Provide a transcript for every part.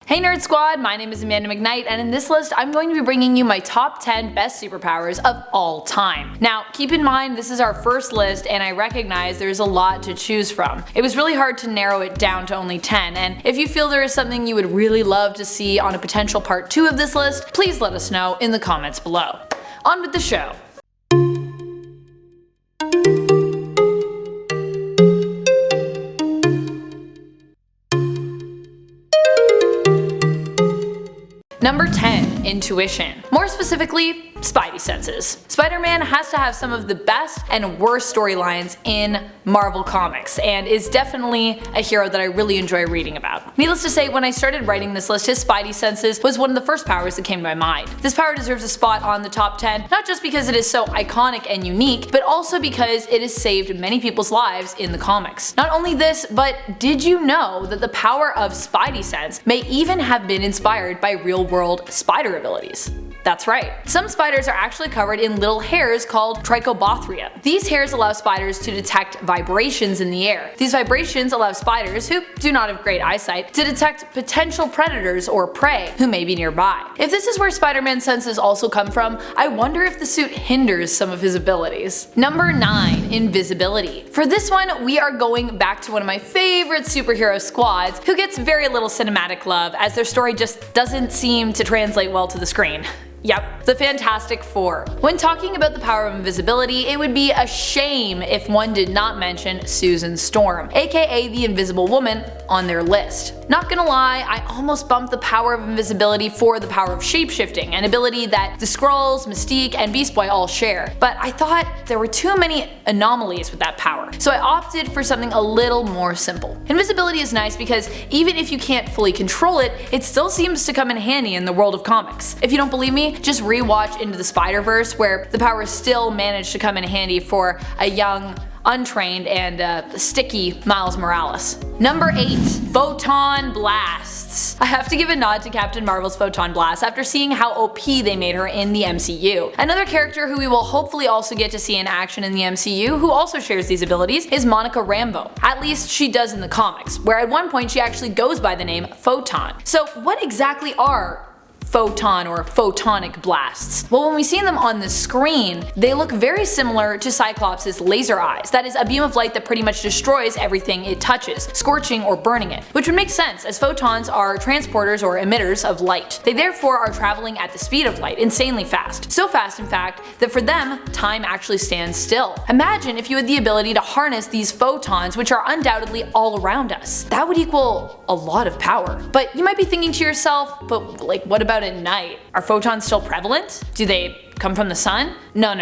Hey Nerd Squad, my name is Amanda McKnight, and in this list I'm going to be bringing you my top 10 best superpowers of all time. Now, keep in mind this is our first list and I recognize there's a lot to choose from. It was really hard to narrow it down to only 10, and if you feel there is something you would really love to see on a potential part 2 of this list, please let us know in the comments below. On with the show. Number 10. Intuition. More specifically, Spidey senses. Spider-Man has to have some of the best and worst storylines in Marvel Comics, and is definitely a hero that I really enjoy reading about. Needless to say, when I started writing this list, his Spidey senses was one of the first powers that came to my mind. This power deserves a spot on the top 10, not just because it is so iconic and unique, but also because it has saved many people's lives in the comics. Not only this, but did you know that the power of Spidey sense may even have been inspired by real-world spider abilities? That's right. Some spiders are actually covered in little hairs called trichobothria. These hairs allow spiders to detect vibrations in the air. These vibrations allow spiders, who do not have great eyesight, to detect potential predators or prey who may be nearby. If this is where Spider-Man's senses also come from, I wonder if the suit hinders some of his abilities. Number 9. Invisibility. For this one, we are going back to one of my favorite superhero squads who gets very little cinematic love as their story just doesn't seem to translate well to the screen. Yep, the Fantastic Four. When talking about the power of invisibility, it would be a shame if one did not mention Susan Storm, aka the Invisible Woman, on their list. Not gonna lie, I almost bumped the power of invisibility for the power of shapeshifting, an ability that the Skrulls, Mystique, and Beast Boy all share, but I thought there were too many anomalies with that power, so I opted for something a little more simple. Invisibility is nice because even if you can't fully control it, it still seems to come in handy in the world of comics. If you don't believe me, just rewatch Into the Spider-Verse, where the power still managed to come in handy for a young, untrained, and sticky Miles Morales. Number 8. Photon Blasts. I have to give a nod to Captain Marvel's Photon Blast after seeing how OP they made her in the MCU. Another character who we will hopefully also get to see in action in the MCU who also shares these abilities is Monica Rambeau. At least she does in the comics, where at one point she actually goes by the name Photon. So what exactly are photon or photonic blasts? Well, when we see them on the screen, they look very similar to Cyclops' laser eyes. That is, a beam of light that pretty much destroys everything it touches, scorching or burning it. Which would make sense, as photons are transporters or emitters of light. They therefore are traveling at the speed of light, insanely fast. So fast, in fact, that for them, time actually stands still. Imagine if you had the ability to harness these photons, which are undoubtedly all around us. That would equal a lot of power. But you might be thinking to yourself, but like, what about at night? Are photons still prevalent? Do they come from the sun? No.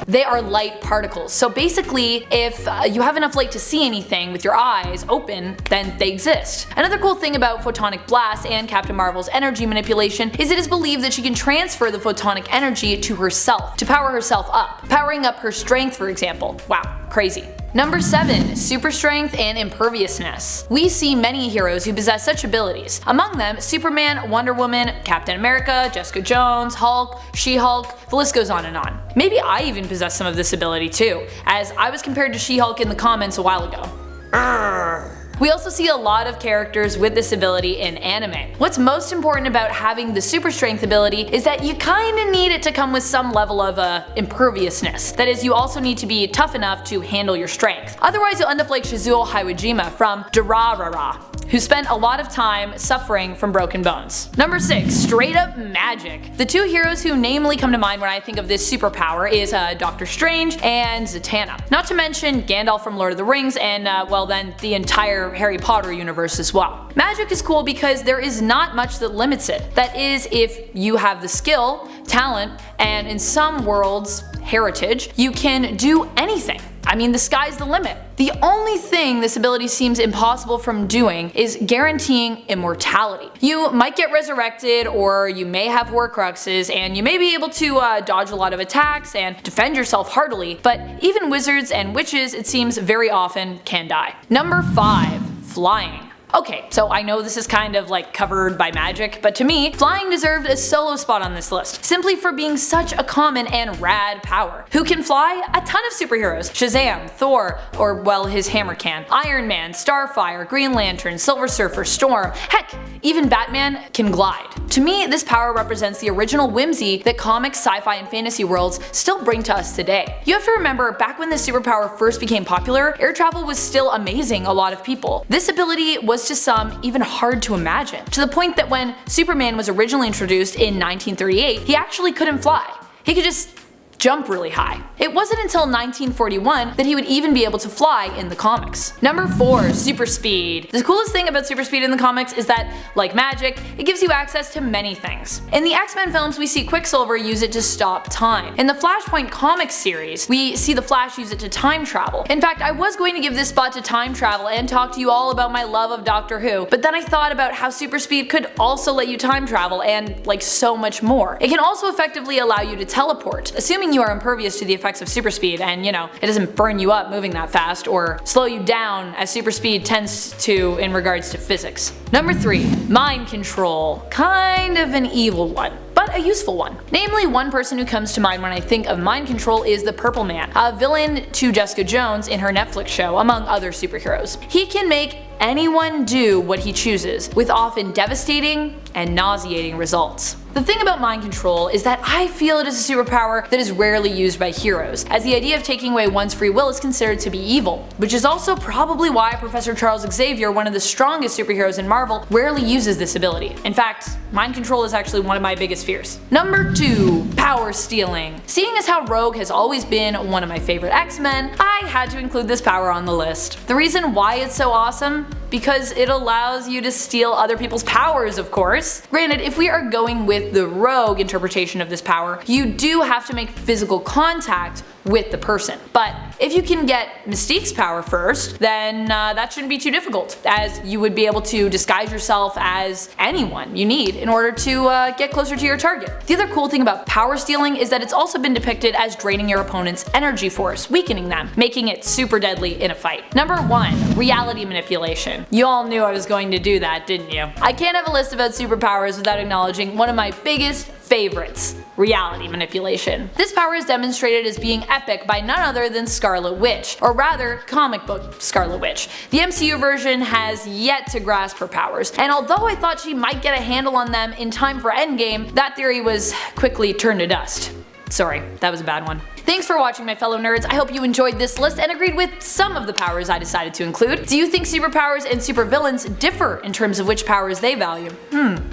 They are light particles. So basically, if you have enough light to see anything with your eyes open, then they exist. Another cool thing about photonic blasts and Captain Marvel's energy manipulation is it is believed that she can transfer the photonic energy to herself, to power herself up, powering up her strength, for example. Wow, crazy. Number 7. Super strength and imperviousness. We see many heroes who possess such abilities. Among them, Superman, Wonder Woman, Captain America, Jessica Jones, Hulk, She-Hulk, the list goes on and on. Maybe I even possess some of this ability too, as I was compared to She-Hulk in the comments a while ago. We also see a lot of characters with this ability in anime. What's most important about having the super strength ability is that you kinda need it to come with some level of imperviousness. That is, you also need to be tough enough to handle your strength. Otherwise you'll end up like Shizuo Haiwajima from Durarara, who spent a lot of time suffering from broken bones. Number 6. Straight up magic. The two heroes who namely come to mind when I think of this superpower is Doctor Strange and Zatanna. Not to mention Gandalf from Lord of the Rings and well then the entire Harry Potter universe as well. Magic is cool because there is not much that limits it. That is, if you have the skill, talent, and in some worlds, heritage, you can do anything. I mean, the sky's the limit. The only thing this ability seems impossible from doing is guaranteeing immortality. You might get resurrected, or you may have Horcruxes, and you may be able to dodge a lot of attacks and defend yourself heartily, but even wizards and witches, it seems very often, can die. Number 5. Flying. Okay, so I know this is kind of like covered by magic, but to me, flying deserved a solo spot on this list, simply for being such a common and rad power. Who can fly? A ton of superheroes. Shazam, Thor, or well, his hammer can, Iron Man, Starfire, Green Lantern, Silver Surfer, Storm, heck, even Batman can glide. To me, this power represents the original whimsy that comics, sci-fi, and fantasy worlds still bring to us today. You have to remember, back when this superpower first became popular, air travel was still amazing a lot of people. This ability was to some even hard to imagine, to the point that when Superman was originally introduced in 1938, he actually couldn't fly. He could just jump really high. It wasn't until 1941 that he would even be able to fly in the comics. Number 4. Super speed. The coolest thing about super speed in the comics is that, like magic, it gives you access to many things. In the X-Men films, we see Quicksilver use it to stop time. In the Flashpoint comics series, we see the Flash use it to time travel. In fact, I was going to give this spot to time travel and talk to you all about my love of Doctor Who, but then I thought about how super speed could also let you time travel and like so much more. It can also effectively allow you to teleport, assuming you are impervious to the effects of super speed and, you know, it doesn't burn you up moving that fast or slow you down as super speed tends to in regards to physics. Number 3. Mind control. Kind of an evil one, but a useful one. Namely, one person who comes to mind when I think of mind control is the Purple Man, a villain to Jessica Jones in her Netflix show, among other superheroes. He can make anyone do what he chooses, with often devastating and nauseating results. The thing about mind control is that I feel it is a superpower that is rarely used by heroes, as the idea of taking away one's free will is considered to be evil, which is also probably why Professor Charles Xavier, one of the strongest superheroes in Marvel, rarely uses this ability. In fact, mind control is actually one of my biggest fears. Number 2. Power stealing. Seeing as how Rogue has always been one of my favorite X-Men, I had to include this power on the list. The reason why it's so awesome? Because it allows you to steal other people's powers, of course. Granted, if we are going with the Rogue interpretation of this power, you do have to make physical contact with the person. But if you can get Mystique's power first, then that shouldn't be too difficult, as you would be able to disguise yourself as anyone you need in order to get closer to your target. The other cool thing about power stealing is that it's also been depicted as draining your opponent's energy force, weakening them, making it super deadly in a fight. Number 1. Reality manipulation. You all knew I was going to do that, didn't you? I can't have a list about superpowers without acknowledging one of my biggest favorites: reality manipulation. This power is demonstrated as being epic by none other than Scarlet Witch, or rather, comic book Scarlet Witch. The MCU version has yet to grasp her powers, and although I thought she might get a handle on them in time for Endgame, that theory was quickly turned to dust. Sorry, that was a bad one. Thanks for watching, my fellow nerds. I hope you enjoyed this list and agreed with some of the powers I decided to include. Do you think superpowers and supervillains differ in terms of which powers they value?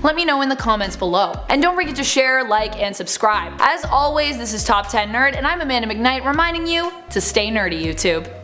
Let me know in the comments below. And don't forget to share, like, and subscribe. As always, this is Top 10 Nerd, and I'm Amanda McKnight reminding you to stay nerdy, YouTube.